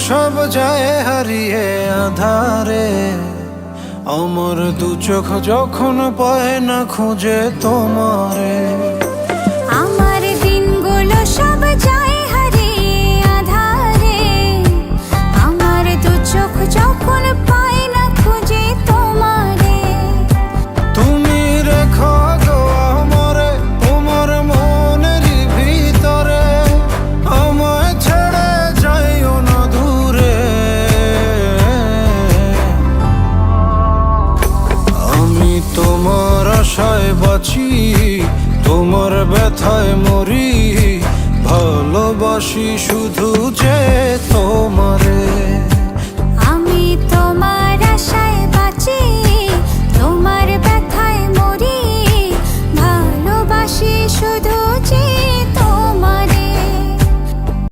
সব যায় হারিয়ে আধারে, আমার দু চোখ যখন পায় না খুঁজে তোমারে। আমার দিনগুলো সব যায় হারিয়ে আধারে, আমার দু চোখ যখন পায় না খুঁজে তোমারে। তুমি রেখো গো আমারে তোমার মনের ভিতরে, আমায় ছেড়ে যাইও না দূরে। আমি তোমার আশায় বাঁচি, তোমার ব্যথায় মরি, ভালোবাসি শুধু যে তোমারে।